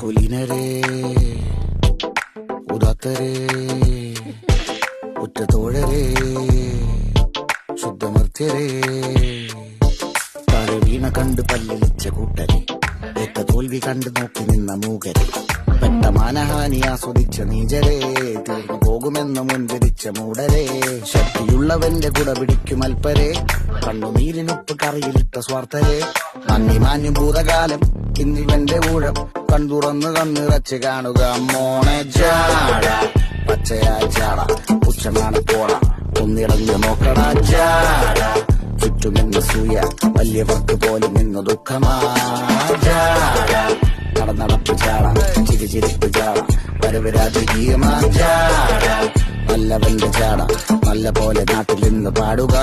കുലീനരേ ഉദാത്തരേ ഉറ്റത്തോഴരേ ശുദ്ധമർത്യരേ താഴെ വീണ കണ്ട് പല്ലിളിച്ച കൂട്ടരെ ഏറ്റ തോൽവി കണ്ട് നോക്കി നിന്ന മൂകരെ പെട്ട മാനഹാനി ആസ്വദിച്ച നീചരേ തീർന്നു പോകുമെന്ന് മുൻവിരിച്ച മൂടരെ ശക്തിയുള്ളവന്റെ കുട പിടിക്കും അൽപ്പരെ കണ്ണുനീരിനൊപ്പ് കറിയിലിട്ട സ്വാർത്ഥരെ നന്ദി മാഞ്ഞു ഭൂതകാലം ഇന്നിവന്റെ ഊഴം കൺതുറന്ന് കണ്ണിറച്ച് കാണുക മോണെ ജാട പച്ചയായ ചാട പുച്ഛമാണ് പോട ഒന്നിടഞ്ഞു നോക്കണ ജാട ചുറ്റുമെന്ന് സൂയ വലിയവർക്ക് പോലും ഇന്ന് ദുഃഖമാ ജാട നടപ്പ് ചാട ചിരിച്ചിരിപ്പ് ചാട വരവ് രാജകീയമാ ജാട നല്ലവന്റെ ചാട നല്ല പോലെ നാട്ടിൽ നിന്ന് പാടുക